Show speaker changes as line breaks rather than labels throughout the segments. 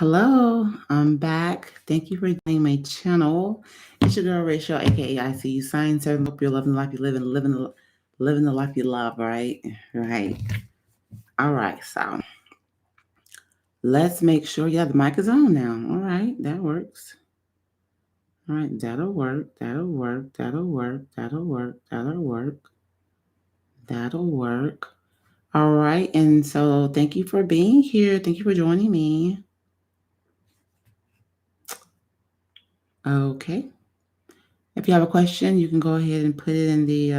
Hello, I'm back. Thank you for joining my channel. It's your girl Rachel, aka ICUSigns. I hope you're loving the life you live and living the life you love, right? Right. All right, so let's make sure. Yeah, the mic is on now. All right, that works. All right, that'll work. That'll work. That'll work. That'll work. That'll work. That'll work. All right, and so thank you for being here. Thank you for joining me. Okay. If you have a question, you can go ahead and put it in the.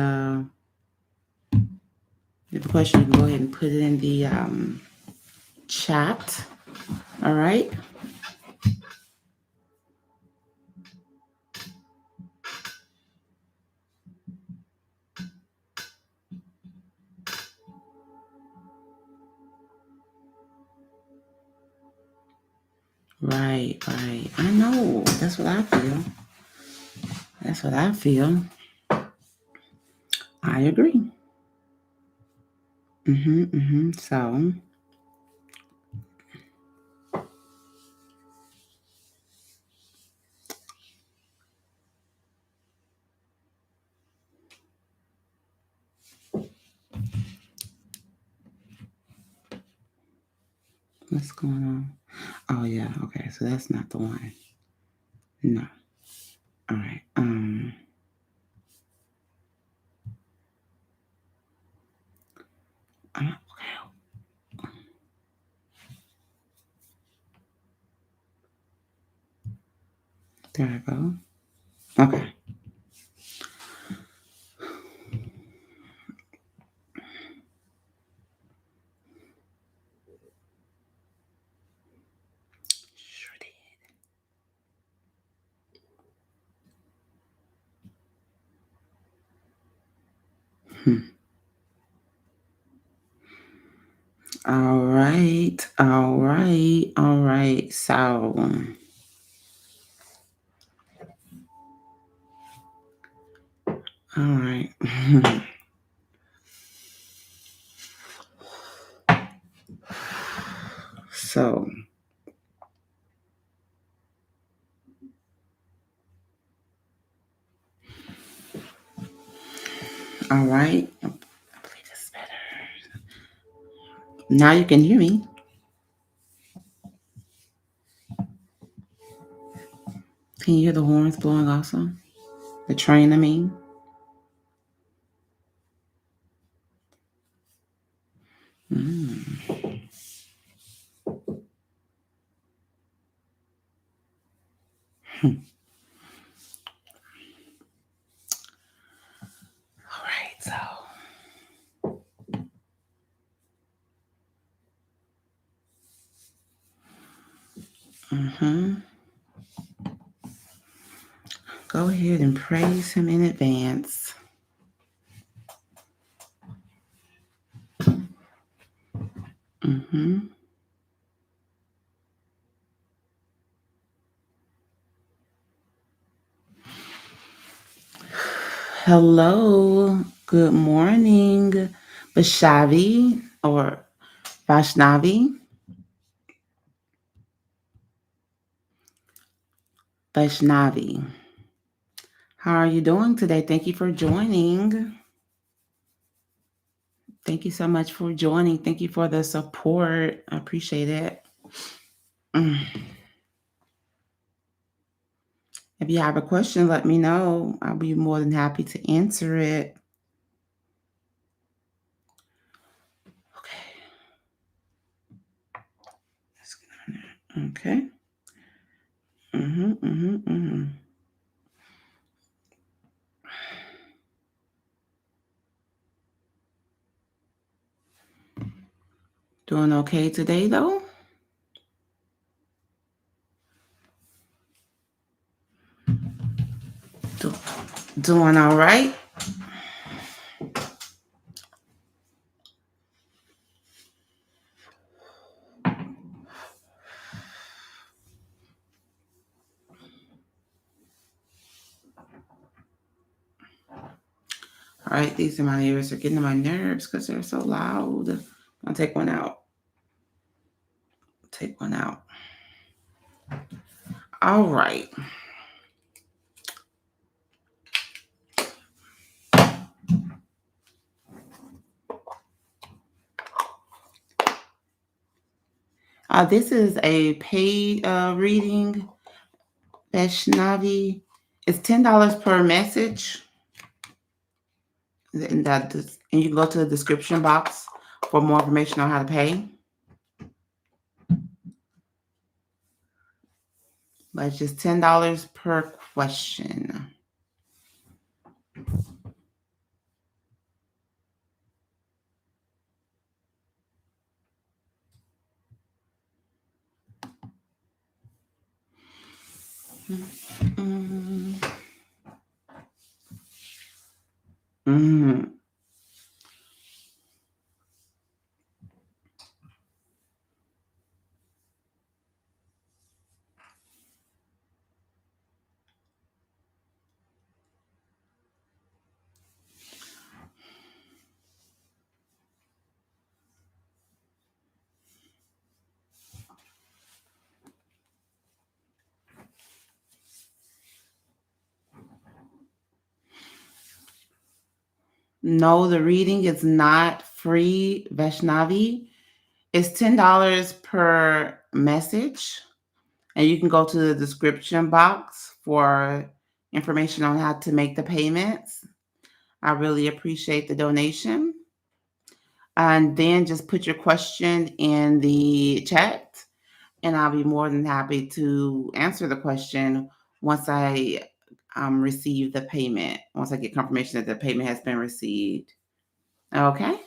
If you have a question, you can go ahead and put it in the chat. All right. Right. Right. I know. That's what I feel. That's what I feel. I agree. So. What's going on? Oh yeah. Okay. So that's not the one. No. All right. Okay. There I go. Okay. Sure did. All right. All right. All right. So. All right. So. All right. I believe this is better. Now you can hear me. Can you hear the horns blowing also? The train, I mean. Mm. All right, so. Go ahead and praise him in advance. Hello, good morning, Bashavi or Vaishnavi. Vaishnavi. How are you doing today? Thank you for joining. Thank you so much for joining. Thank you for the support. I appreciate it. If you have a question, let me know. I'll be more than happy to answer it. Okay. Let's get on there. Okay. Doing okay today, though? Doing all right? All right, these are my ears are getting on my nerves because they're so loud. I'll take one out. Take one out. All right. This is a paid reading. Vaishnavi. It's $10 per message. And you can go to the description box for more information on how to pay. But it's just $10 per question. Mm-hmm. Mm-hmm. No, the reading is not free, Vaishnavi. It's $10 per message. And you can go to the description box for information on how to make the payments. I really appreciate the donation. And then just put your question in the chat, and I'll be more than happy to answer the question once I receive the payment, once I get confirmation that the payment has been received. Okay?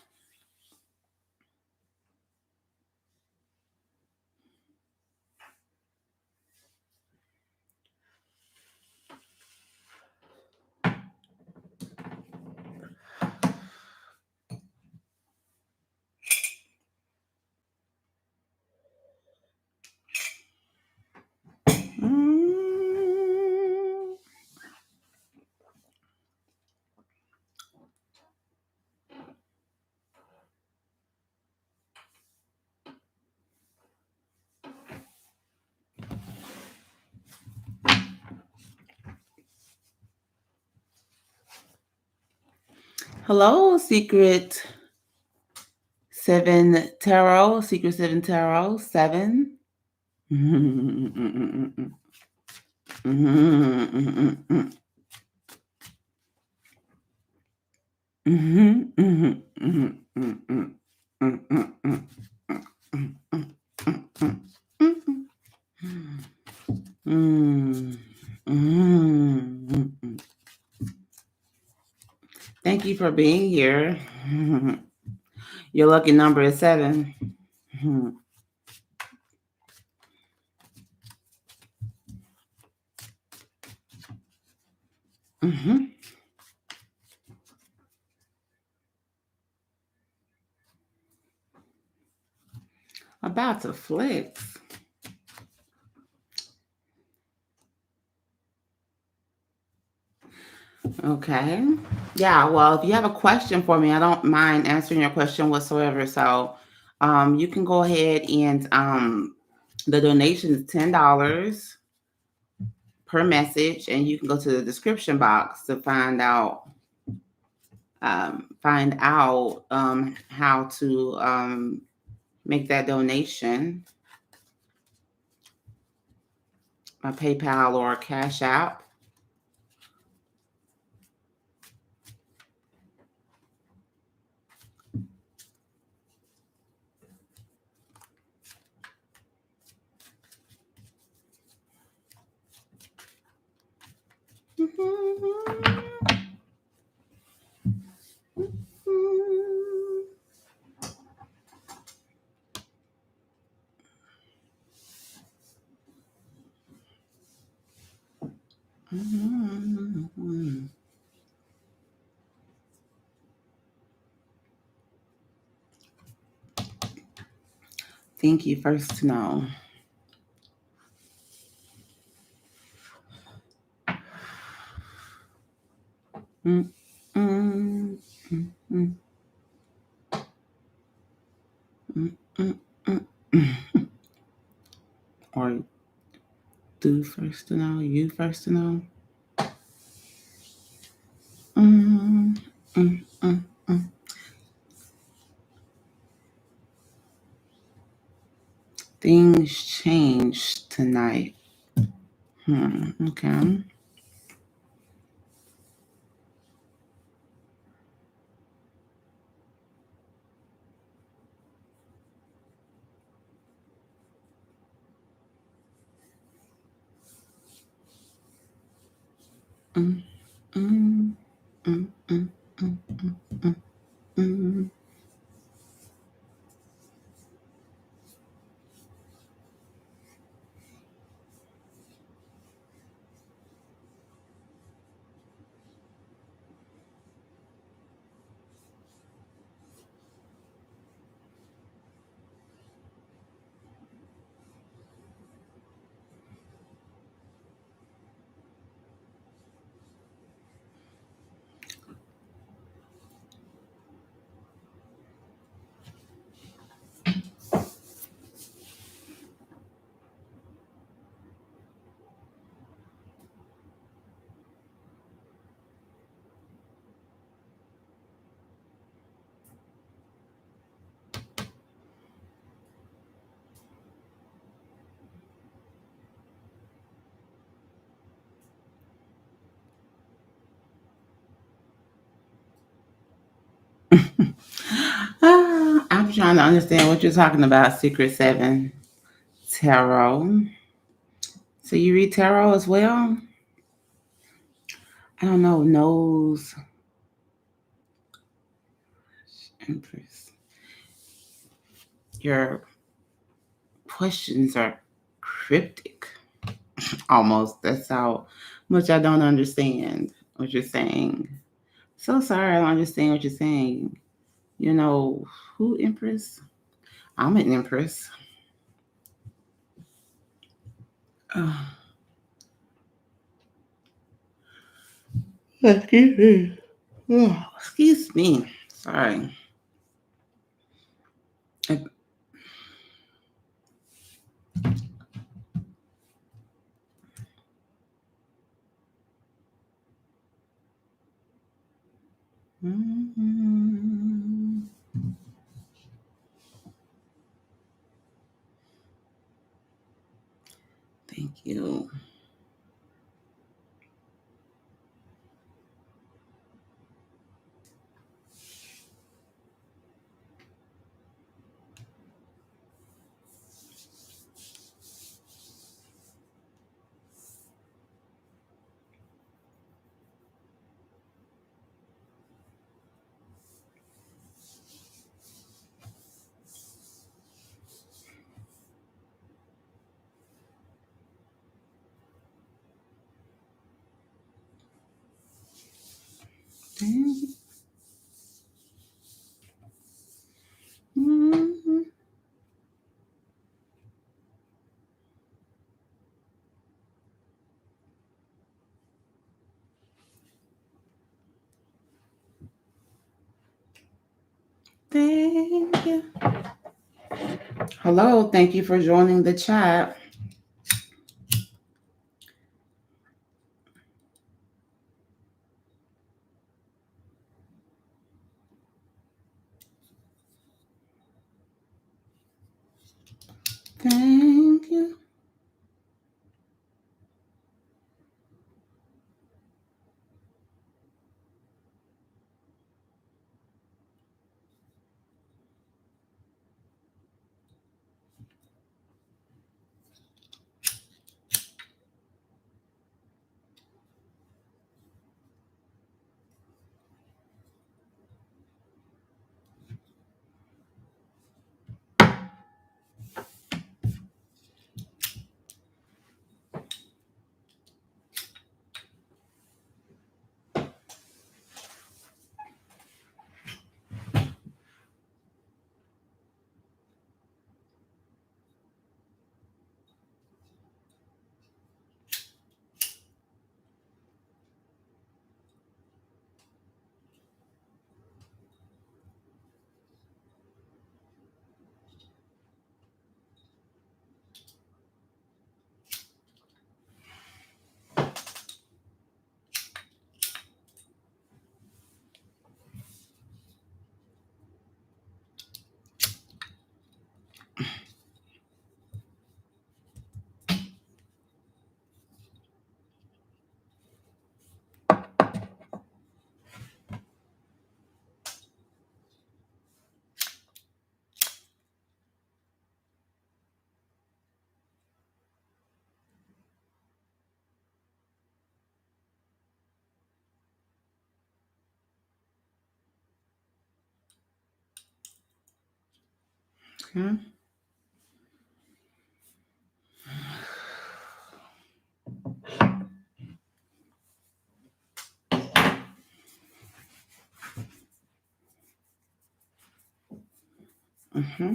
Mm. Hello, Secret 7 Tarot, Secret 7 Tarot, 7. Thank you for being here. Your lucky number is 7. About to flex. Okay. Yeah, well, if you have a question for me, I don't mind answering your question whatsoever. So you can go ahead and the donation is $10 per message, and you can go to the description box to find out how to make that donation by PayPal or CashApp. Thank you, first to know. Or Do first to know. You first to know. Mm, mm, mm, mm. Things changed tonight. Okay. Mm, mm, mm, mm, mm, mm, mm. I'm trying to understand what you're talking about, Secret Seven Tarot. So you read tarot as well? I don't know. Nose, Empress. Your questions are cryptic, almost. That's how much I don't understand what you're saying. So sorry, I don't understand what you're saying. You know, who Empress? I'm an Empress. Oh, excuse me. Oh, excuse me. Sorry. Mm-hmm. Thank you. Mhm. Thank you. Hello, thank you for joining the chat. Thank you. Okay. Mm-hmm.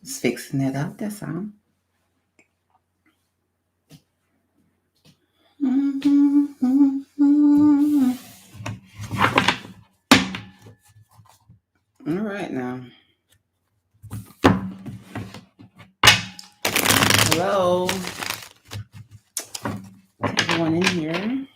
Just fixing it up, that's all. All right now. Hello. Everyone in here.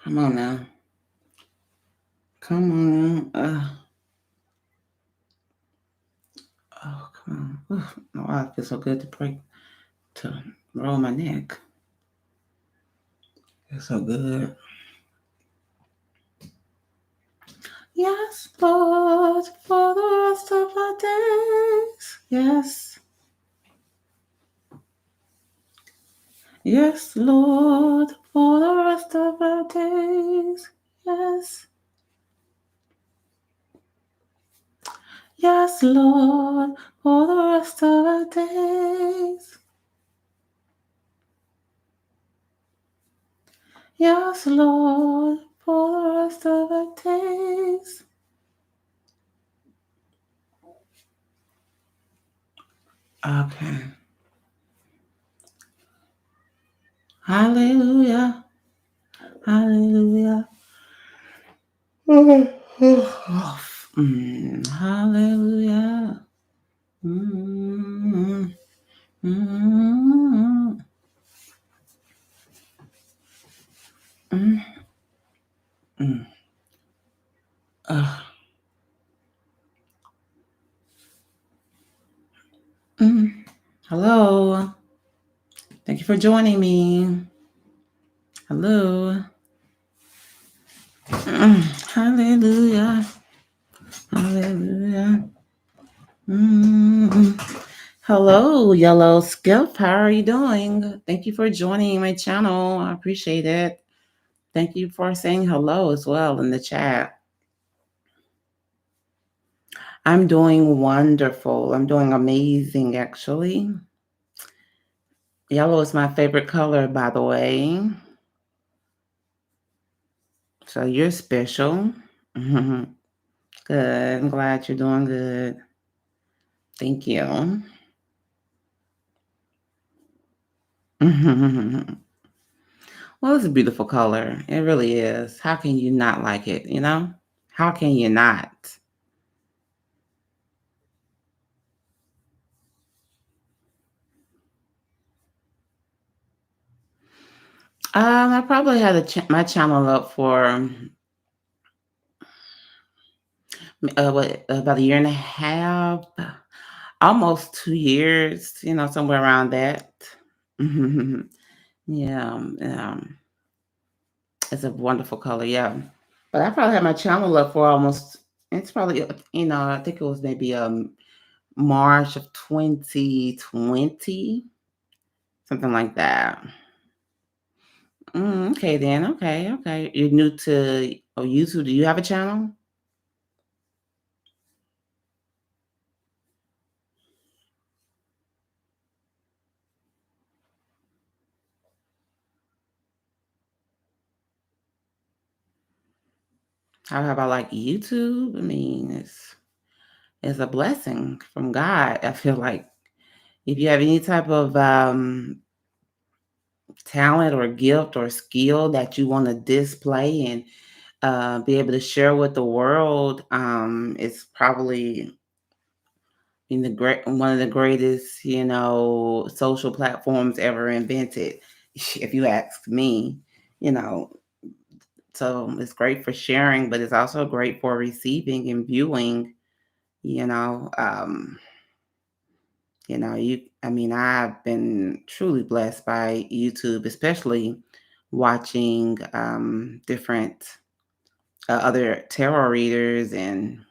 Come on now. Come on now. Oh, come on. Ooh, oh, I feel so good to roll my neck. It's so good. Yes, Lord, for the rest of our days. Yes. Yes, Lord, for the rest of our days. Yes. Yes, Lord, for the rest of our days. Yes, Lord, for the rest of our days. Okay. Hallelujah. Hallelujah. Hallelujah. Mm, mm, mm, mm. Hello. Thank you for joining me. Hello. Hallelujah. Hallelujah. Hello, Yellow Skip. How are you doing? Thank you for joining my channel. I appreciate it. Thank you for saying hello as well in the chat. I'm doing wonderful. I'm doing amazing, actually. Yellow is my favorite color, by the way. So you're special. Good. I'm glad you're doing good. Thank you. Well, it's a beautiful color. It really is. How can you not like it, you know? How can you not? I probably had my channel up for about a year and a half, almost 2 years. Somewhere around that. Yeah, it's a wonderful color. Yeah, but I probably had my channel up for almost. It's probably I think it was maybe March of 2020, something like that. Okay then. Okay, okay. You're new to YouTube. Do you have a channel? How about like YouTube? I mean, it's a blessing from God. I feel like if you have any type of talent or gift or skill that you want to display and be able to share with the world, it's probably in the great one of the greatest, social platforms ever invented. If you ask me, you know, so it's great for sharing, but it's also great for receiving and viewing. You know, um, I mean, I've been truly blessed by YouTube, especially watching different other tarot readers and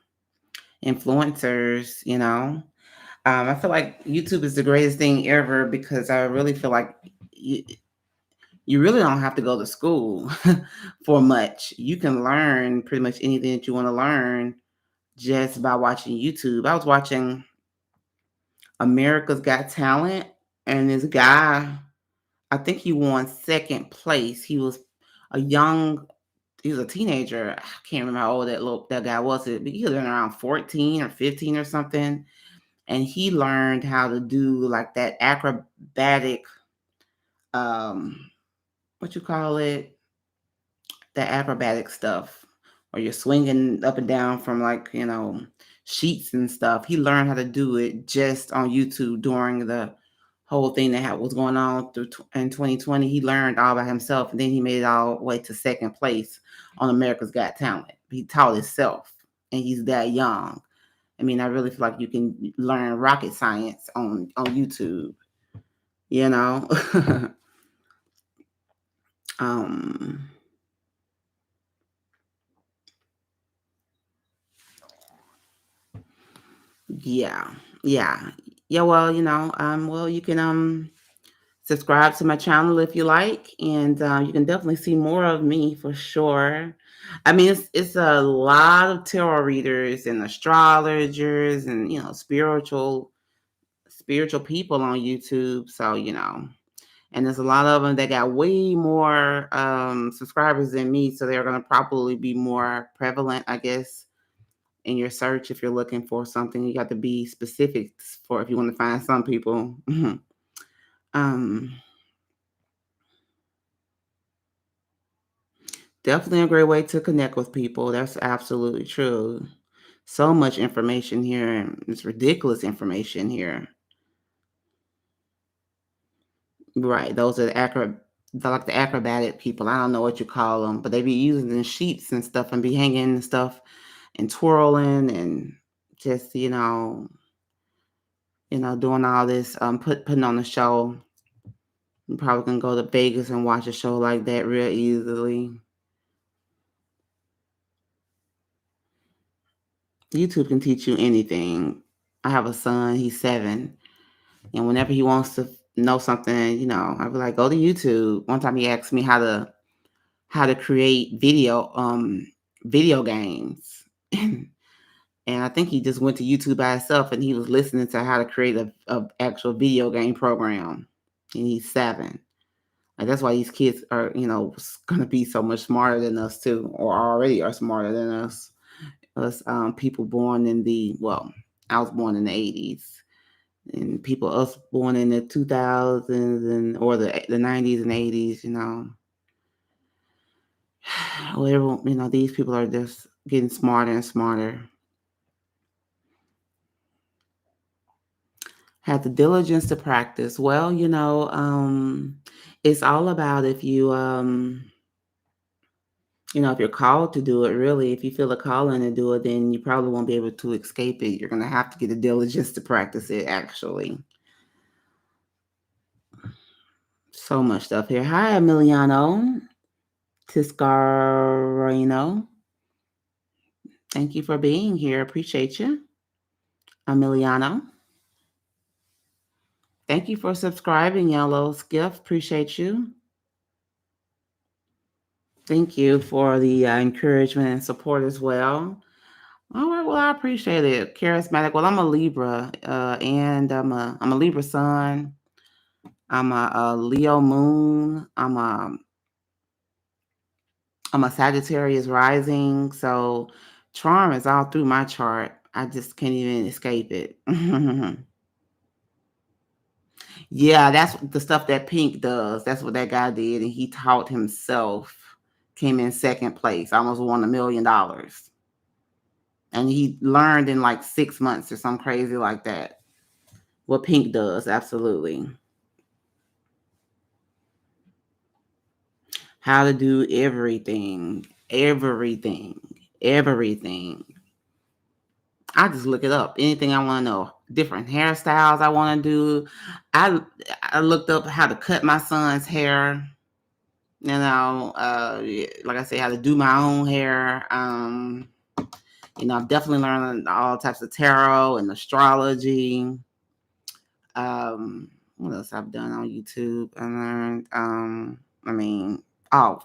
influencers. I feel like YouTube is the greatest thing ever because I really feel like you, you really don't have to go to school for much. You can learn pretty much anything that you want to learn just by watching YouTube. I was watching America's Got Talent, and this guy, I think he won second place. A young, he was a teenager. I can't remember how old that guy was. But he was around 14 or 15 or something. And he learned how to do like that acrobatic, um, what you call it, the acrobatic stuff, where you're swinging up and down from like, sheets and stuff. He learned how to do it just on YouTube during the whole thing that was going on in 2020. He learned all by himself, and then he made it all the way to second place on America's Got Talent. He taught himself, and he's that young. I mean, I really feel like you can learn rocket science on YouTube. You know, um, yeah, yeah, yeah. Well, you can subscribe to my channel if you like, and you can definitely see more of me for sure. I mean, it's a lot of tarot readers and astrologers and spiritual people on YouTube. So and there's a lot of them that got way more subscribers than me, so they're going to probably be more prevalent, I guess, in your search. If you're looking for something, you got to be specific for if you want to find some people. um Definitely a great way to connect with people. That's absolutely true. So much information here, and it's ridiculous information here. Right. Those are they're like the acrobatic people. I don't know what you call them, but they be using the sheets and stuff and be hanging and stuff and twirling and just, doing all this, putting on a show. You probably can go to Vegas and watch a show like that real easily. YouTube can teach you anything. I have a son, he's 7. And whenever he wants to know something, I'd be like, go to YouTube. One time he asked me how to create video games. And I think he just went to YouTube by himself and he was listening to how to create a actual video game program. And he's 7. Like that's why these kids are, gonna be so much smarter than us too, or already are smarter than us. Us people born in I was born in the 80s, and us born in the 2000s or the 90s and 80s. Whatever, these people are just getting smarter and smarter. Have the diligence to practice. Well, it's all about if if you're called to do it, really, if you feel a calling to do it, then you probably won't be able to escape it. You're going to have to get the diligence to practice it, actually. So much stuff here. Hi, Emiliano Tiscarino. Thank you for being here. Appreciate you. Emiliano. Thank you for subscribing, Yellow Skiff. Appreciate you. Thank you for the encouragement and support as well. All right, well, I appreciate it. Charismatic. Well, I'm a Libra, and I'm a Libra sun. I'm a Leo moon. I'm a Sagittarius rising. So charm is all through my chart. I just can't even escape it. Yeah, that's the stuff that Pink does. That's what that guy did, and he taught himself. Came in second place, almost won $1 million. And he learned in like 6 months or something crazy like that. What Pink does, absolutely. How to do everything. I just look it up. Anything I want to know. Different hairstyles I want to do. I looked up how to cut my son's hair. Like I say, how to do my own hair. I've definitely learned all types of tarot and astrology. What else I've done on YouTube? I learned,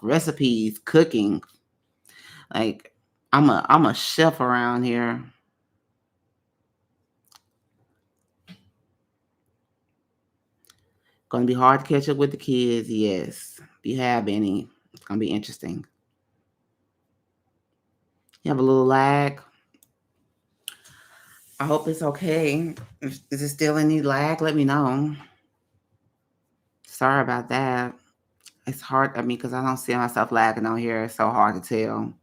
recipes, cooking. Like I'm a chef around here. Gonna be hard to catch up with the kids, yes. If you have any, it's gonna be interesting. You have a little lag. I hope it's okay. Is it still any lag? Let me know. Sorry about that. It's hard, because I don't see myself lagging on here. It's so hard to tell.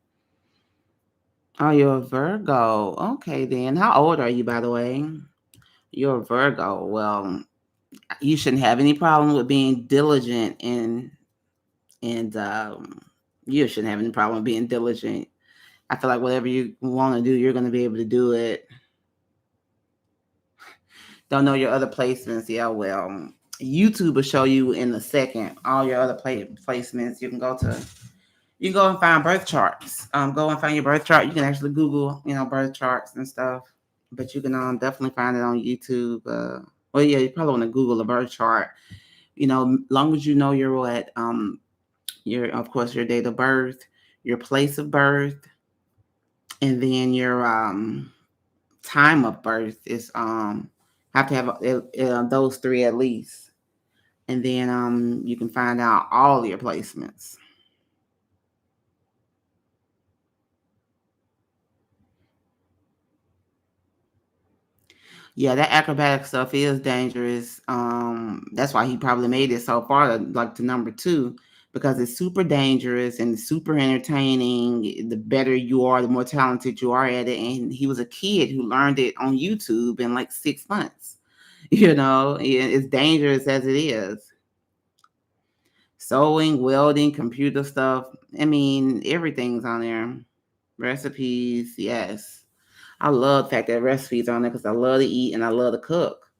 Oh, you're a Virgo. Okay, then. How old are you, by the way? You're a Virgo. Well, you shouldn't have any problem with being diligent and you shouldn't have any problem with being diligent. I feel like whatever you want to do, you're going to be able to do it. Don't know your other placements. Yeah, well, YouTube will show you in a second all your other placements. You can go and find birth charts. Go and find your birth chart. You can actually Google, birth charts and stuff. But you can definitely find it on YouTube. You probably want to Google a birth chart. Long as you know your what, of course, your date of birth, your place of birth, and then your time of birth is have to have those 3 at least, and then you can find out all your placements. Yeah, that acrobatic stuff is dangerous. That's why he probably made it so far, like to number 2, because it's super dangerous and super entertaining. The better you are, the more talented you are at it. And he was a kid who learned it on YouTube in like 6 months. It's dangerous as it is. Sewing, welding, computer stuff. Everything's on there. Recipes, yes. I love the fact that recipes are on there because I love to eat and I love to cook.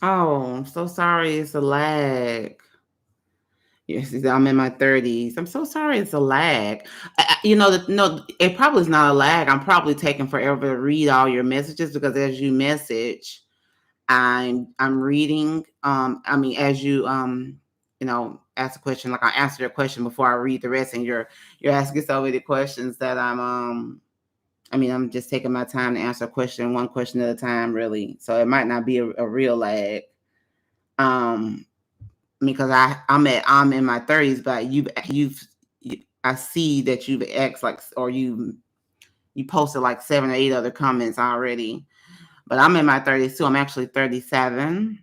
Oh, I'm so sorry. It's a lag. Yes, I'm in my 30s. I'm so sorry it's a lag. No, it probably is not a lag. I'm probably taking forever to read all your messages because as you message, I'm reading. As you ask a question, like I answer your question before I read the rest, and you're asking so many questions that I'm just taking my time to answer a question, one question at a time, really. So it might not be a real lag. Um, because I'm in my 30s, but I see that you've asked like, or you posted like 7 or 8 other comments already. But I'm in my 30s too. I'm actually 37.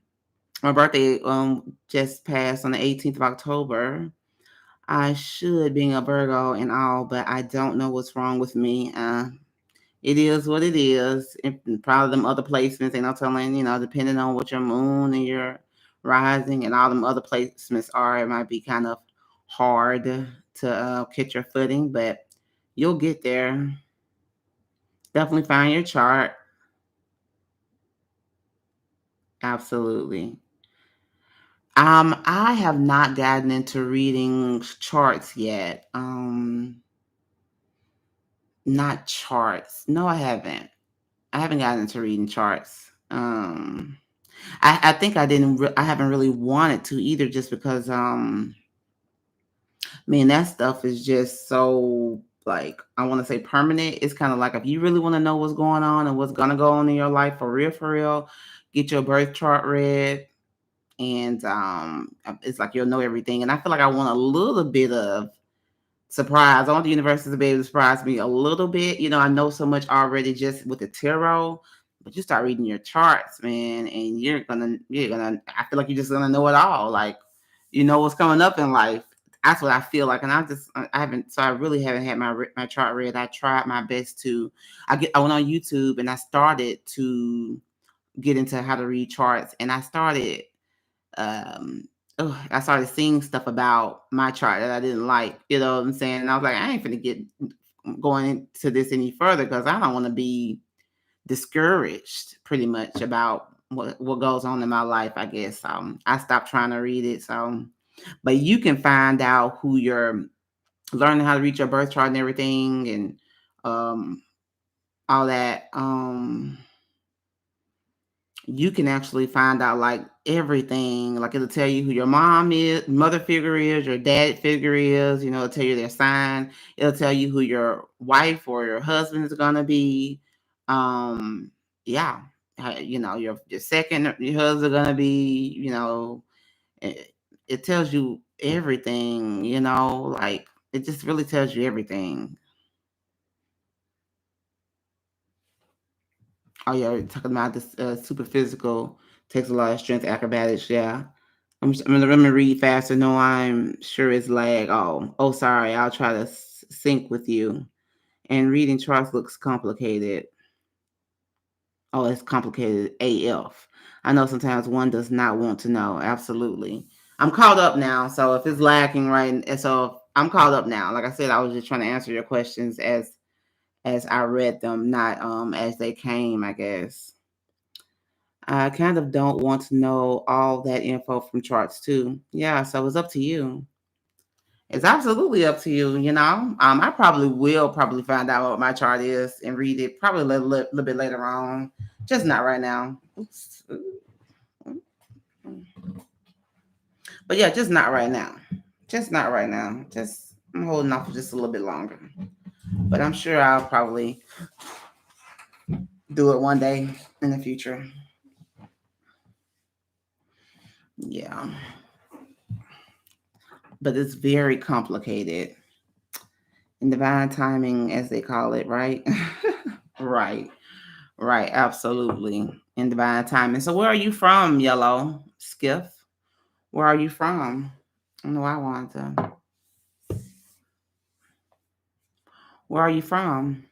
My birthday just passed on the 18th of October. I should being a Virgo and all, but I don't know what's wrong with me. It is what it is. And probably them other placements, ain't no telling, depending on what your moon and your rising and all them other placements are, it might be kind of hard to catch your footing, but you'll get there. Definitely find your chart. Absolutely. I have not gotten into reading charts yet. Not charts. No, I haven't. I haven't gotten into reading charts. I think I haven't really wanted to either, just because that stuff is just so, like, I want to say permanent. It's kind of like, if you really want to know what's going on and what's gonna go on in your life for real, get your birth chart read, and it's like you'll know everything. And I feel like I want a little bit of surprise. I want the universe to be able to surprise me a little bit. I know so much already just with the tarot, but you start reading your charts, man, and you're gonna. I feel like you're just gonna know it all. Like, what's coming up in life. That's what I feel like, and I haven't. So I really haven't had my chart read. I tried my best to. I went on YouTube and I started to get into how to read charts, and I started seeing stuff about my chart that I didn't like. You know what I'm saying? And I was like, I ain't finna get going into this any further because I don't want to be discouraged pretty much about what goes on in my life, I guess. I stopped trying to read it. So, but you can find out who you're learning how to read your birth chart and everything, and all that. You can actually find out like everything. Like, it'll tell you who your mother figure is, your dad figure is, it'll tell you their sign. It'll tell you who your wife or your husband is gonna be. Yeah. Your second your husband gonna be, it tells you everything, like it just really tells you everything. Oh yeah, we're talking about this super physical, takes a lot of strength, acrobatics. Yeah, I'm gonna read faster. No, I'm sure it's lag. Oh, sorry. I'll try to sync with you. And reading charts looks complicated. Oh, it's complicated AF. I know sometimes one does not want to know. Absolutely. I'm caught up now. So if it's lacking, right, and so I'm caught up now. Like I said, I was just trying to answer your questions as I read them, not as they came, I guess. I kind of don't want to know all that info from charts too. Yeah, so it's up to you. It's absolutely up to you, I probably find out what my chart is and read it probably a little bit later on. Just not right now. Oops. But yeah, just not right now. Just not right now. Just I'm holding off for just a little bit longer. But I'm sure I'll probably do it one day in the future. Yeah. But it's very complicated. In divine timing, as they call it, right? Right. Right. Absolutely. In divine timing. So where are you from, Yellow Skiff? Where are you from? I know I want to. Where are you from?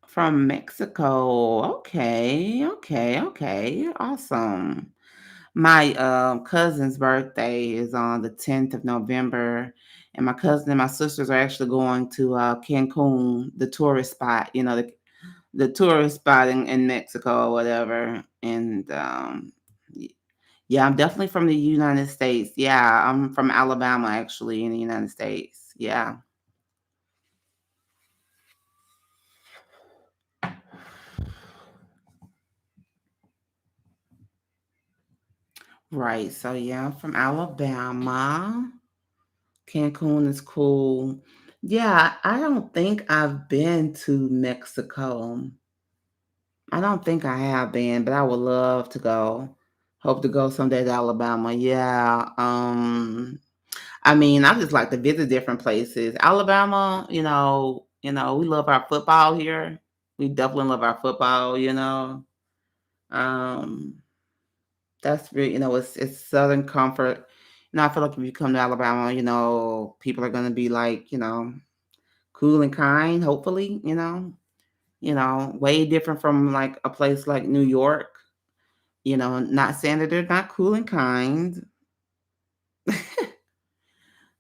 From Mexico. Okay. Okay. Okay. Awesome. My cousin's birthday is on the 10th of November, and my cousin and my sisters are actually going to Cancun, the tourist spot, the tourist spot in Mexico or whatever. And Yeah, I'm definitely from the United States. Yeah, I'm from Alabama, actually, in the United States. Yeah. Right. So yeah, I'm from Alabama. Cancun is cool. Yeah, I don't think I've been to Mexico. I don't think I have been, but I would love to go. Hope to go someday to Alabama. Yeah. I mean, I just like to visit different places. Alabama, we love our football here. We definitely love our football. Um, that's really, it's Southern comfort. I feel like if you come to Alabama, people are gonna be like, cool and kind, hopefully, way different from like a place like New York. Not saying that they're not cool and kind.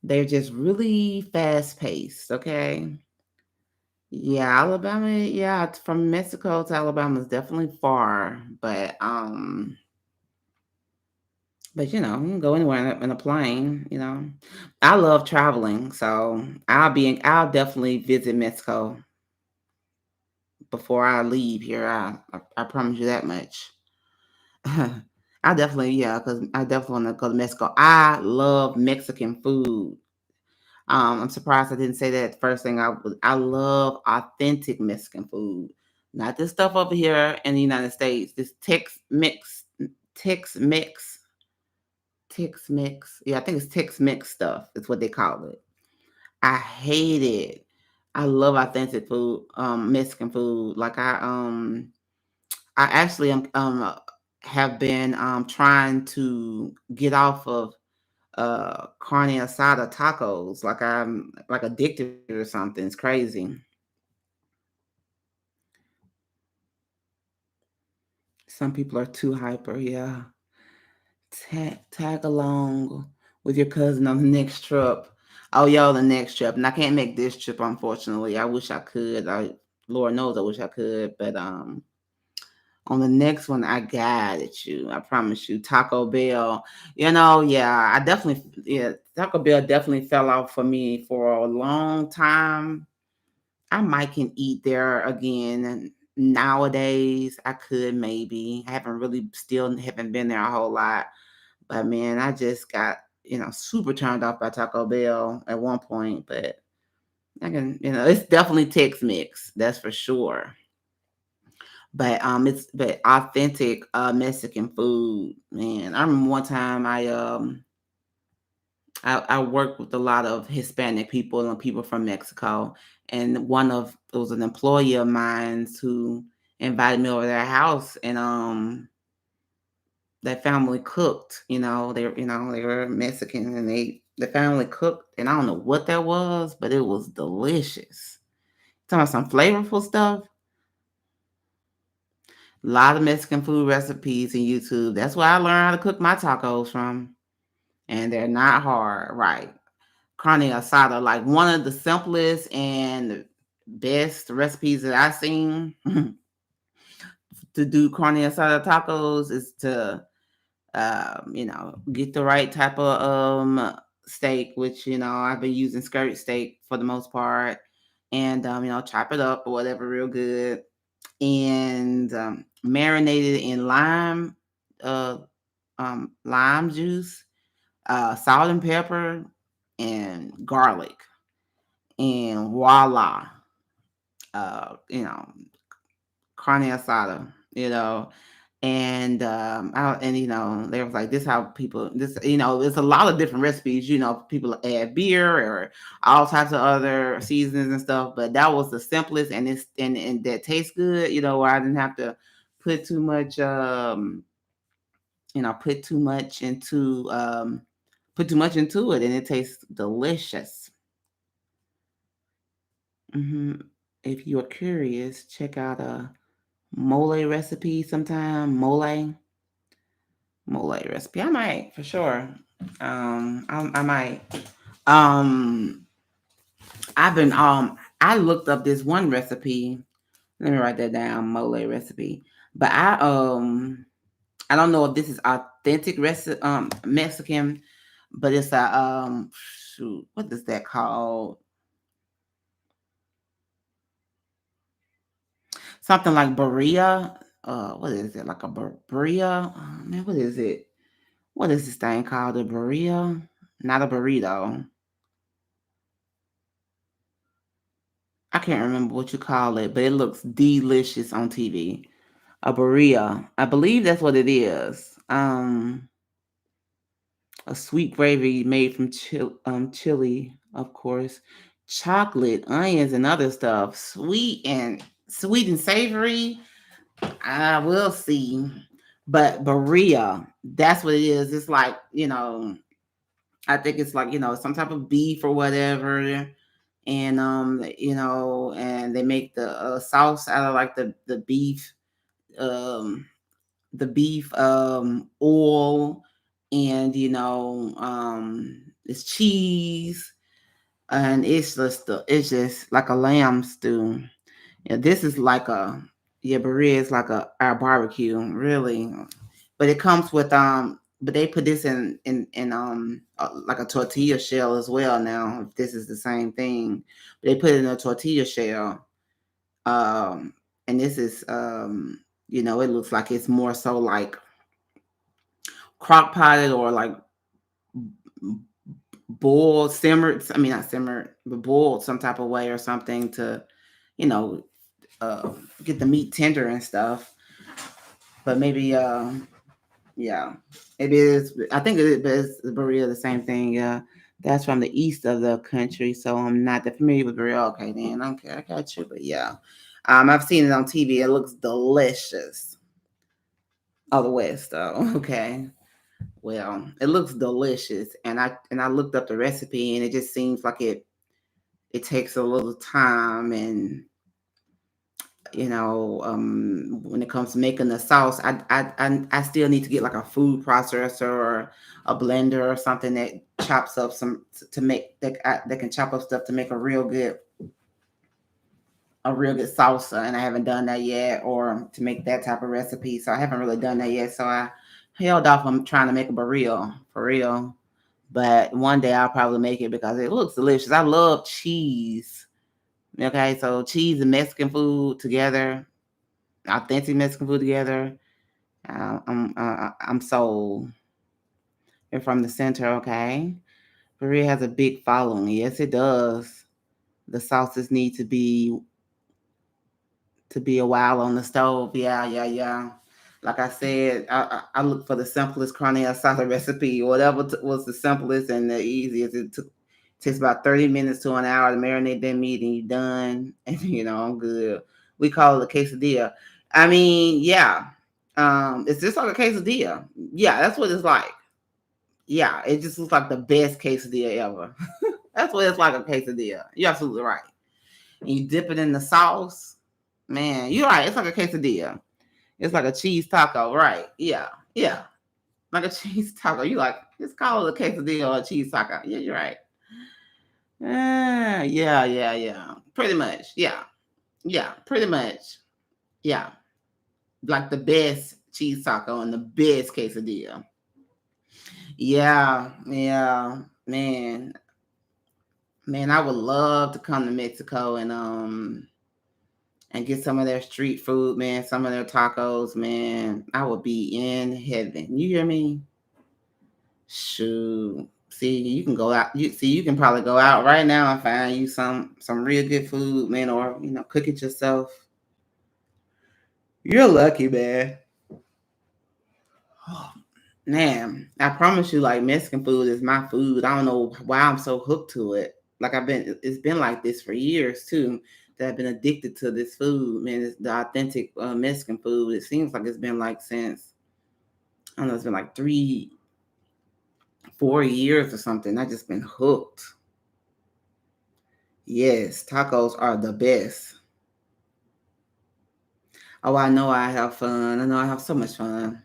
They're just really fast paced, okay? Yeah, Alabama, yeah, from Mexico to Alabama is definitely far, but you can go anywhere in a plane. I love traveling, so I'll definitely visit Mexico before I leave here. I promise you that much. I definitely, yeah, because I definitely want to go to Mexico. I love Mexican food. I'm surprised I didn't say that first thing. I love authentic Mexican food, not this stuff over here in the United States. This Tex Mex, Tex Mex. Yeah, I think it's Tex Mex stuff. Is what they call it. I hate it. I love authentic food, Mexican food. Like I actually have been trying to get off of carne asada tacos. Like I'm like addicted or something. It's crazy. Some people are too hyper. Yeah. Tag along with your cousin on the next trip. Oh, y'all, the next trip. And I can't make this trip, unfortunately. I wish I could. Lord knows I wish I could. But on the next one, I got it, you. I promise you. Taco Bell. Yeah, Taco Bell definitely fell off for me for a long time. I might can eat there again. And nowadays, I could maybe. I still haven't been there a whole lot. But man, I just got, super turned off by Taco Bell at one point. But it's definitely Tex Mex, that's for sure. But authentic Mexican food, man. I remember one time I worked with a lot of Hispanic people and people from Mexico, and it was an employee of mine who invited me over their house, and that family cooked. They were Mexican, and the family cooked, and I don't know what that was, but it was delicious. Talking about some flavorful stuff. A lot of Mexican food recipes in YouTube. That's where I learned how to cook my tacos from, and they're not hard, right? Carne asada, like one of the simplest and best recipes that I've seen to do carne asada tacos is to get the right type of steak, which I've been using skirt steak for the most part, and chop it up or whatever real good, and marinate it in uh, lime juice, salt and pepper, and garlic, and voila, uh, you know, carne asada, and they was like, this how people, there's a lot of different recipes, people add beer or all types of other seasonings and stuff, but that was the simplest, and that tastes good, where I didn't have to put too much, put too much into it, and it tastes delicious. hmm If you are curious, check out a mole recipe sometime. Mole recipe. I might for sure. I might. Um, I looked up this one recipe. Let me write that down. Mole recipe. But I don't know if this is authentic Mexican, but it's a shoot, what is that called? Something like birria. What is it? Like a birria? Oh, man, what is it? What is this thing called? A birria? Not a burrito. I can't remember what you call it, but it looks delicious on TV. A burria. I believe that's what it is. A sweet gravy made from chili, of course, chocolate, onions, and other stuff. Sweet and savory. I will see. But birria, that's what it is. It's like, I think it's like, some type of beef or whatever. And and they make the sauce out of like um the beef oil, and it's cheese, and it's just like a lamb stew. Yeah, this is like birria is like our barbecue, really. But it comes with but they put this in like a tortilla shell as well. Now, if this is the same thing, but they put it in a tortilla shell. Um, and this is it looks like it's more so like crock potted or like boiled, simmered. I mean, not simmered, but boiled some type of way or something to, you know, get the meat tender and stuff. But maybe, yeah, it is. I think it is burrito the same thing. Yeah, that's from the east of the country, so I'm not that familiar with burrito. Okay, then okay, I got you. But yeah, I've seen it on TV. It looks delicious. Oh, the west, though. Okay. Well, it looks delicious, and I looked up the recipe, and it just seems like it takes a little time, and when it comes to making the sauce, I still need to get like a food processor or a blender or something that chops up some to make that can chop up stuff to make a real good salsa, and I haven't done that yet, or to make that type of recipe. So I haven't really done that yet. So I held off on trying to make a burrito for real. But one day I'll probably make it because it looks delicious. I love cheese. Okay, so cheese and Mexican food together, authentic Mexican food together. I'm sold. They're from the center. Okay, Korea has a big following. Yes, it does. The sauces need to be a while on the stove. Yeah, yeah, yeah. Like I said, I look for the simplest carne asada recipe, whatever was the simplest and the easiest. Takes about 30 minutes to an hour to marinate that meat, and you're done. And I'm good. We call it a quesadilla. I mean, yeah. It's just like a quesadilla. Yeah, that's what it's like. Yeah, it just looks like the best quesadilla ever. That's what it's like, a quesadilla. You're absolutely right. And you dip it in the sauce. Man, you're right. It's like a quesadilla. It's like a cheese taco, right? Yeah, yeah, like a cheese taco. You like, just call it a quesadilla or a cheese taco. Yeah, you're right. Yeah, yeah, yeah. Pretty much. Yeah, yeah, pretty much. Yeah, like the best cheese taco and the best quesadilla. Yeah, yeah, man. I would love to come to Mexico and get some of their street food, man. Some of their tacos, man. I would be in heaven. You hear me? Shoot. See, you can go out. You can probably go out right now and find you some real good food, man, or cook it yourself. You're lucky, man. Oh, man, I promise you, like Mexican food is my food. I don't know why I'm so hooked to it. Like it's been like this for years too. That I've been addicted to this food, man. It's the authentic Mexican food. It seems like it's been like since I don't know. It's been like 4 years or something. I just been hooked. Yes, tacos are the best. Oh, I know I have fun. I know I have so much fun.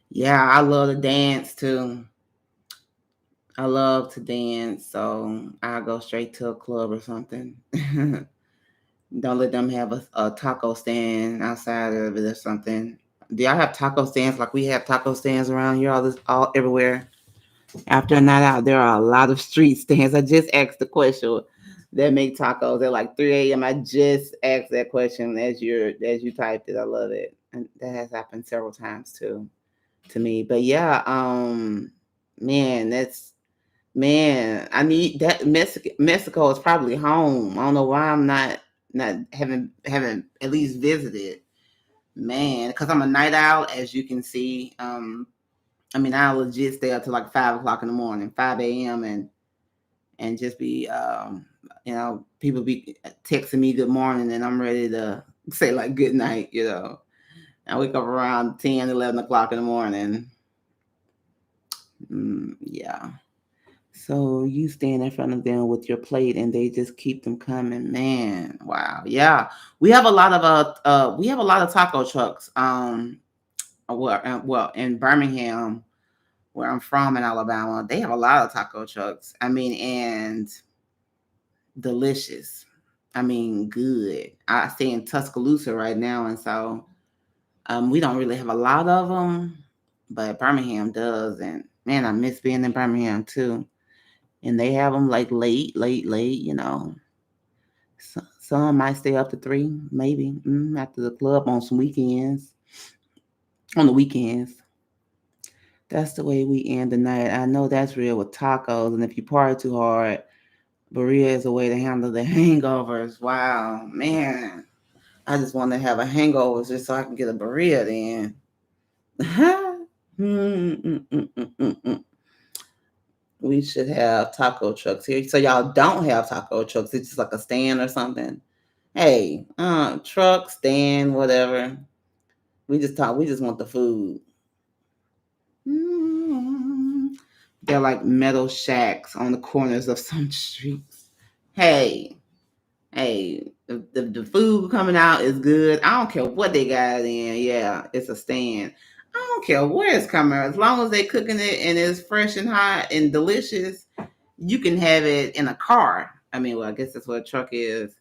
Yeah, I love to dance too. I love to dance, so I'll go straight to a club or something. Don't let them have a taco stand outside of it or something. Do y'all have taco stands like we have taco stands around here all everywhere? After a night out, there are a lot of street stands. I just asked the question that make tacos at like 3 a.m. I just asked that question as you typed it. I love it. And that has happened several times too to me. But yeah, man, I need that. Mexico is probably home. I don't know why I'm not haven't at least visited, man, because I'm a night owl, as you can see. I mean, I legit stay up till like 5 o'clock in the morning, 5 a.m. and just be, people be texting me good morning, and I'm ready to say like good night. I wake up around 10, 11 o'clock in the morning. Yeah. So you stand in front of them with your plate, and they just keep them coming. Man, wow, yeah. We have a lot of taco trucks. Well, in Birmingham, where I'm from in Alabama, they have a lot of taco trucks. I mean, and delicious. I mean, good. I stay in Tuscaloosa right now, and so we don't really have a lot of them, but Birmingham does. And man, I miss being in Birmingham too. And they have them like late. Some might stay up to 3, maybe, after the club on some weekends. On the weekends. That's the way we end the night. I know that's real with tacos. And if you party too hard, burrito is a way to handle the hangovers. Wow, man. I just want to have a hangover just so I can get a burrito then. We should have taco trucks here. So y'all don't have taco trucks. It's just like a stand or something. Hey, truck, stand, whatever. We just want the food. They're like metal shacks on the corners of some streets. Hey, the food coming out is good. I don't care what they got in. Yeah, it's a stand. I don't care where it's coming. As long as they cooking it and it's fresh and hot and delicious, you can have it in a car. I mean, well, I guess that's what a truck is.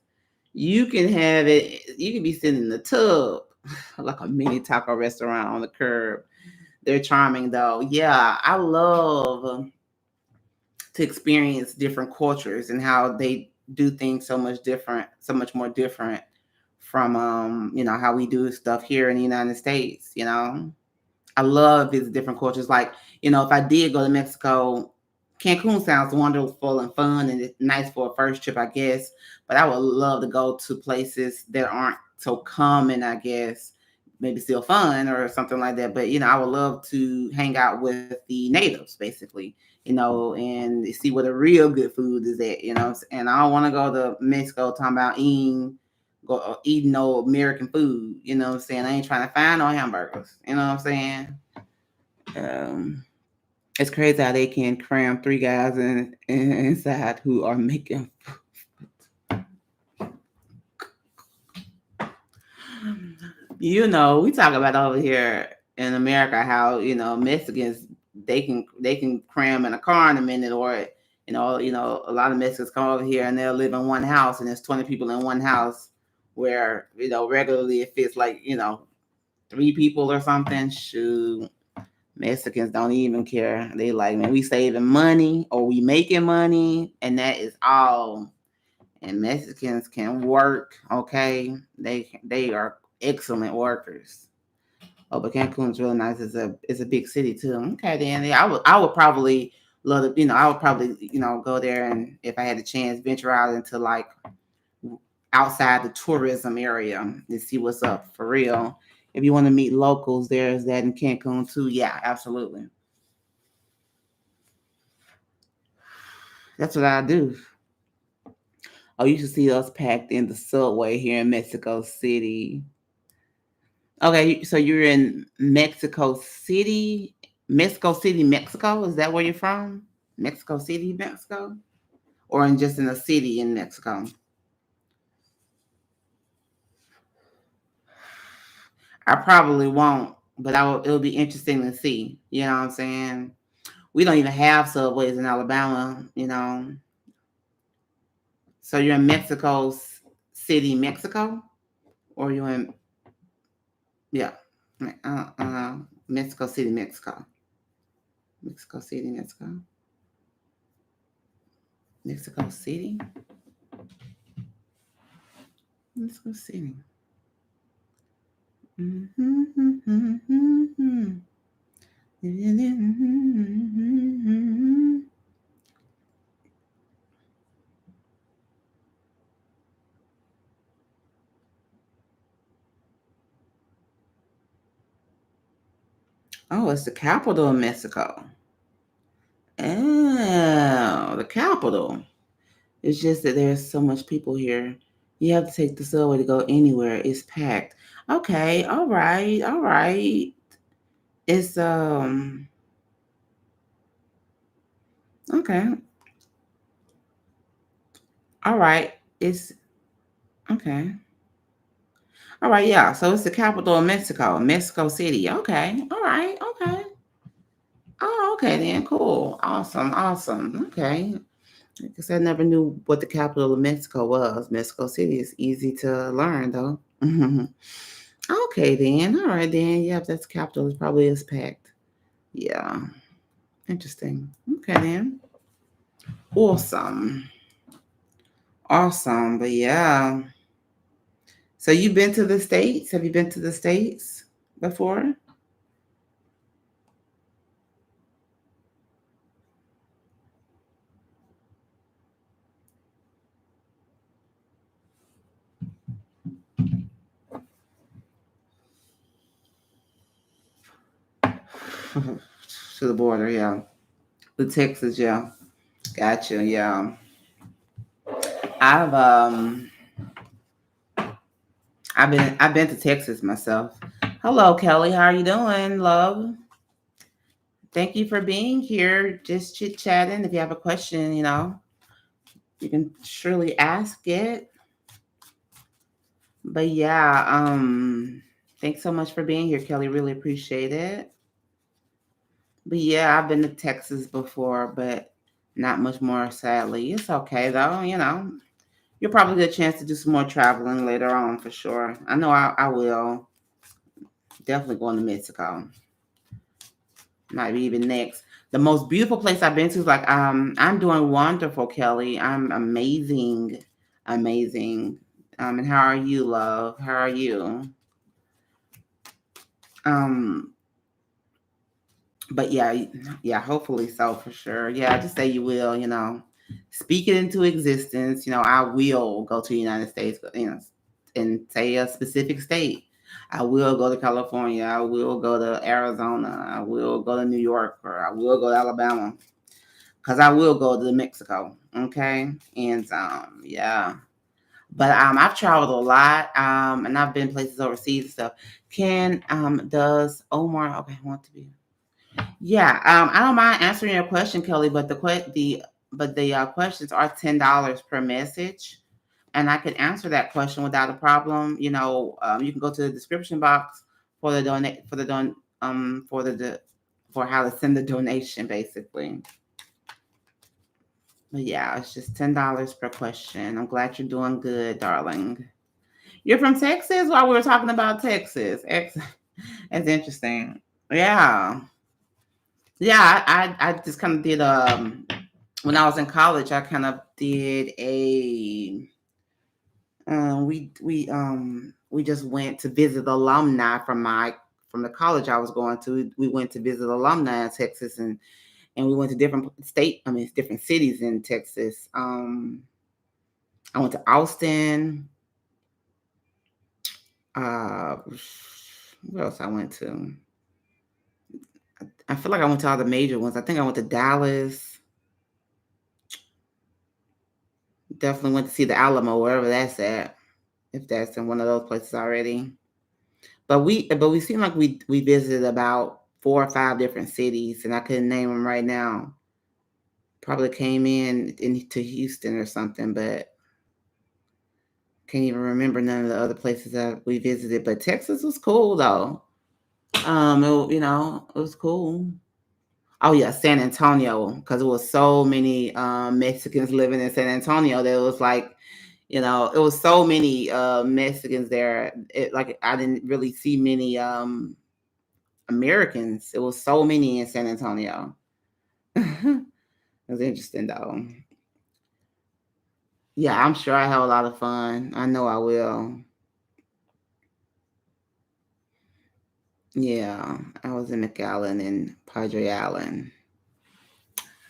You can have it. You can be sitting in the tub, like a mini taco restaurant on the curb. They're charming, though. Yeah, I love to experience different cultures and how they do things so much more different from how we do stuff here in the United States. I love these different cultures. Like, if I did go to Mexico, Cancun sounds wonderful and fun and it's nice for a first trip, I guess. But I would love to go to places that aren't so common, I guess. Maybe still fun or something like that. But, I would love to hang out with the natives, basically, and see where the real good food is at, And I don't want to go to Mexico talking about eating no American food, you know what I'm saying? I ain't trying to find no hamburgers, you know what I'm saying? It's crazy how they can cram 3 guys inside who are making food. We talk about over here in America how, Mexicans, they can cram in a car in a minute, or a lot of Mexicans come over here and they'll live in one house and there's 20 people in one house, where regularly it fits like 3 people or something. Shoot, Mexicans don't even care. They like, man, we saving money or we making money, and that is all. And Mexicans can work, okay? They are excellent workers. Oh, but Cancun's really nice. It's a big city too. Okay, then yeah, I would probably love to. I would probably go there, and if I had a chance, venture out into like outside the tourism area and see what's up for real. If you want to meet locals, there's that in Cancun too. Yeah, absolutely. That's what I do. Oh, you should see us packed in the subway here in Mexico City. Okay, so you're in Mexico City, Mexico. Is that where you're from? Mexico City, Mexico, or just in a city in Mexico? I probably won't, but it'll be interesting to see. You know what I'm saying? We don't even have subways in Alabama. So you're in Mexico City, Mexico? Or you in, yeah, Mexico City, Mexico. Mexico City, Mexico. Mexico City. Mexico City. Oh, it's the capital of Mexico. Oh, the capital. It's just that there's so much people here. You have to take the subway to go anywhere. It's packed. Okay, all right, all right. It's okay. All right. It's okay. All right, yeah. So it's the capital of Mexico, Mexico City. Okay. All right. Okay. Oh, okay then. Cool. Awesome. Awesome. Okay. Because I never knew what the capital of Mexico was. Mexico City is easy to learn though. Okay then. All right then. Yep, that's capital. It probably is packed. Yeah. Interesting. Okay then. Awesome. Awesome. But yeah. So you've been to the States? Have you been to the States before? To the border, yeah. The Texas, yeah. Gotcha, yeah. I've um I've been to Texas myself. Hello, Kelly. How are you doing, love? Thank you for being here. Just chit chatting. If you have a question, you can surely ask it. But yeah, thanks so much for being here, Kelly. Really appreciate it. But yeah, I've been to Texas before, but not much more, sadly. It's okay though. You'll probably get a chance to do some more traveling later on for sure. I know I will. Definitely going to Mexico. Might be even next. The most beautiful place I've been to is like I'm doing wonderful, Kelly. I'm amazing. Amazing. And how are you, love? How are you? Um but yeah, hopefully so for sure. Yeah, just say you will. Speak it into existence. I will go to the United States, and say a specific state. I will go to California. I will go to Arizona. I will go to New York, or I will go to Alabama. Because I will go to Mexico. Okay. And yeah. But I've traveled a lot, and I've been places overseas and stuff. Does Omar okay, I want to be yeah, I don't mind answering your question, Kelly, but the questions are $10 per message, and I can answer that question without a problem. You can go to the description box for the donate for the don for for how to send the donation, basically. But yeah, it's just $10 per question. I'm glad you're doing good, darling. You're from Texas? While we were talking about Texas, that's interesting. Yeah. Yeah, I just kind of did when I was in college, I kind of did a we just went to visit alumni from the college I was going to. We went to visit alumni in Texas, and we went to different cities in Texas. I went to Austin. Where else I went to? I feel like I went to all the major ones. I think I went to Dallas. Definitely went to see the Alamo, wherever that's at, if that's in one of those places already. But we seem like we visited about 4 or 5 different cities, and I couldn't name them right now. Probably came into Houston or something, but can't even remember none of the other places that we visited. But Texas was cool though. It was cool. Oh yeah, San Antonio, because there was so many Mexicans living in San Antonio that it was like You know, it was so many Mexicans there. Like I didn't really see many Americans. It was so many in San Antonio. It was interesting though. Yeah, I'm sure I have a lot of fun. I know I will. Yeah, I was in McAllen and Padre Island.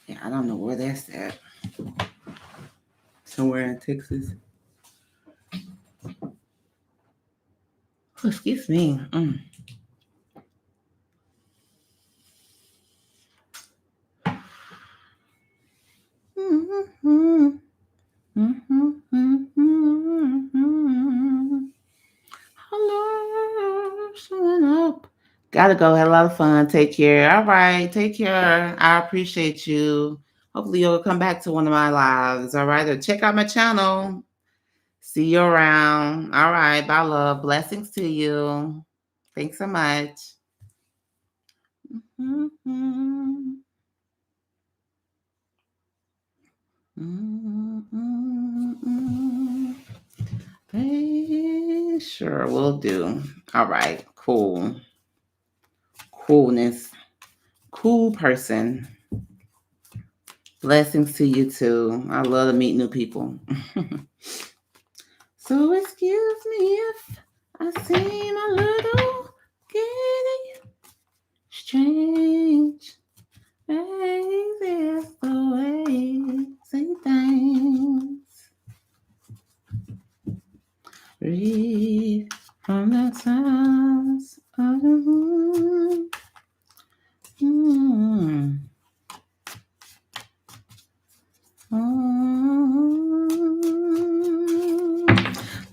Yeah, I don't know where that's at. Somewhere in Texas. Oh, excuse me. Hello, showing up. Gotta go. Had a lot of fun. Take care. All right. Take care. I appreciate you. Hopefully, you'll come back to one of my lives. All right. Or check out my channel. See you around. All right. Bye, love. Blessings to you. Thanks so much. Sure, will do. All right. Cool. Coolness. Cool person. Blessings to you too. I love to meet new people. So excuse me if I seem a little giddy, strange. Maybe it's the way you say things. Read from the times of the moon.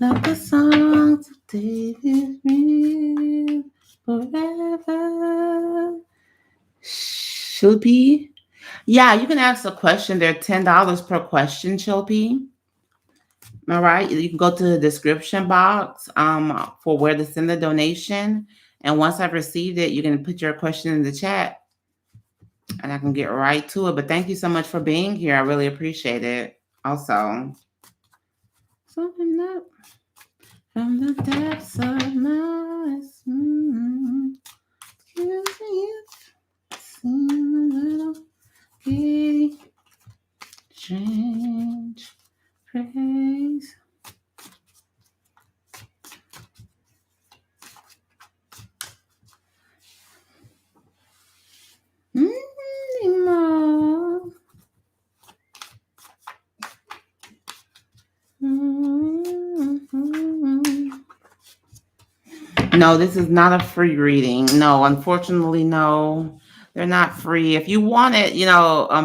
Like the songs of David real forever. Shilpi? Yeah, you can ask a question. They're $10 per question, Shilpi. All right. You can go to the description box for where to send the donation. And once I've received it, you can put your question in the chat and I can get right to it. But thank you so much for being here. I really appreciate it. Also, something up from the depths of my excuse me if I seem a little giddy, strange praise. No, this is not a free reading. No, unfortunately, no. They're not free. If you want it,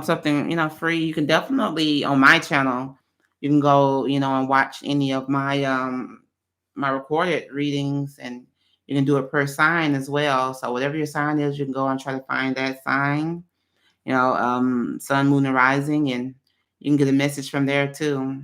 something, free, you can definitely on my channel, you can go, and watch any of my recorded readings and you can do it per sign as well. So whatever your sign is, you can go and try to find that sign, sun, moon, and rising, and you can get a message from there too.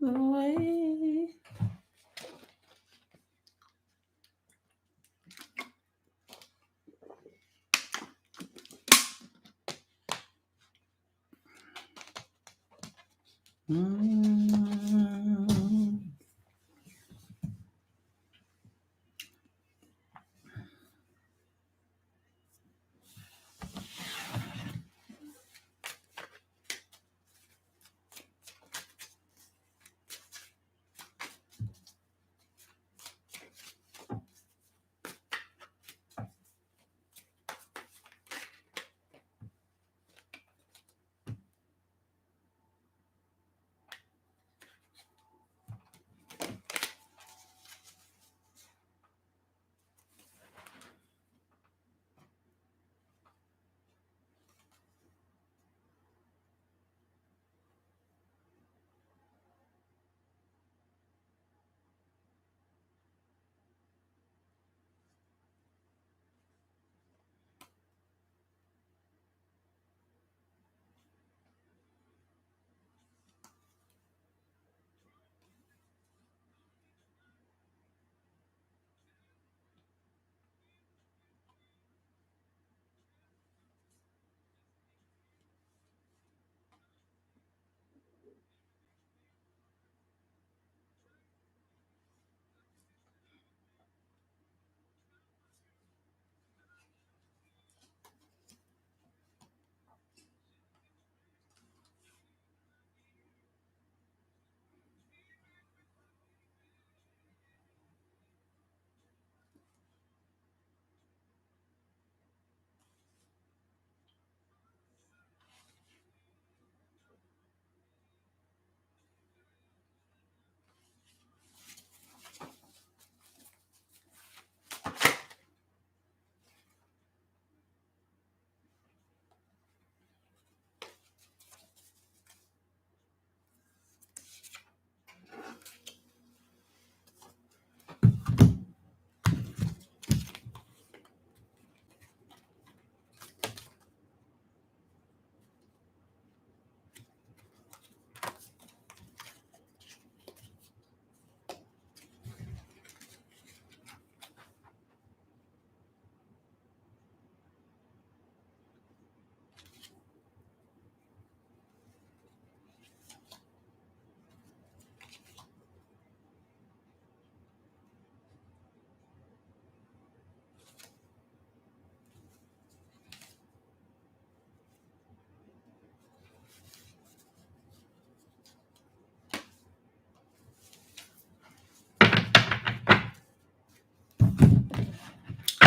Away.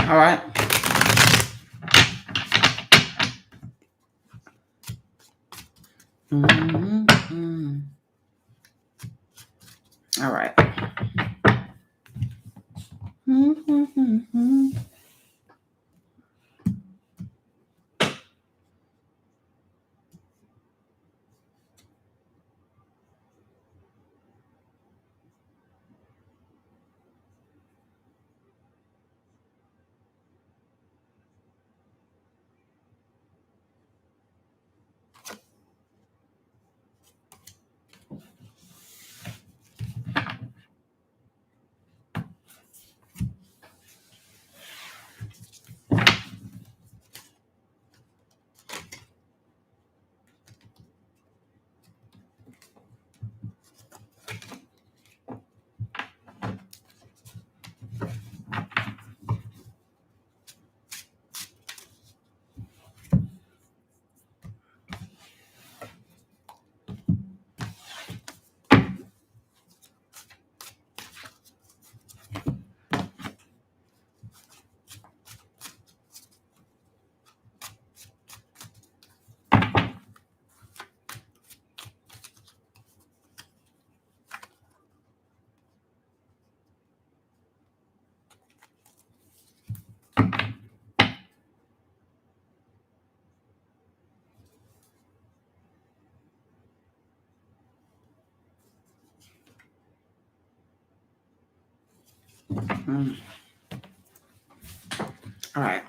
All right. Mm-hmm. All right. Mm-hmm. All right.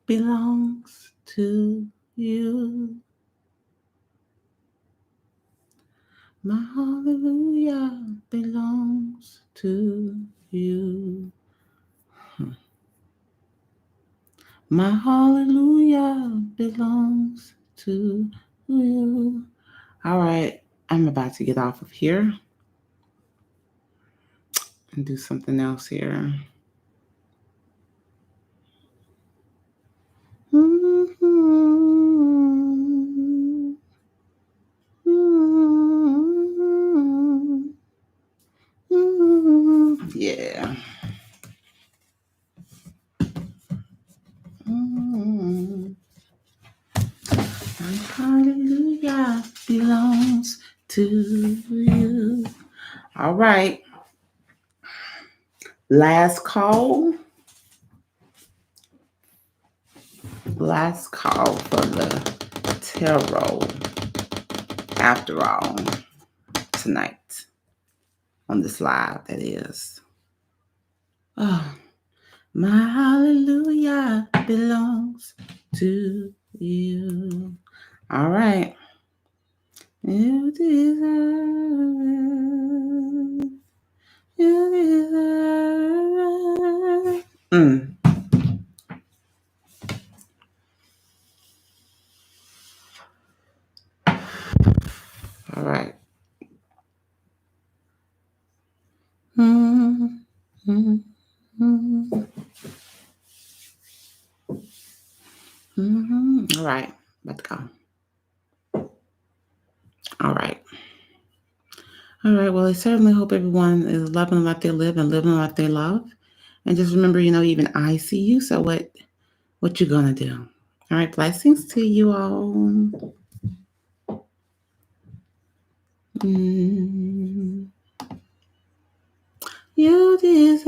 Belongs to you. My hallelujah belongs to you. My hallelujah belongs to you. All right, I'm about to get off of here and do something else here. Yeah. My hallelujah belongs to you. All right. Last call. Last call for the tarot. After all, tonight on this live, that is. Oh, my hallelujah belongs to you. All right. You deserve it. You deserve it. All right. All right. Let's go. All right. All right. Well, I certainly hope everyone is loving the life they live and living the life they love. And just remember, even I see you. So what you gonna do? All right. Blessings to you all. You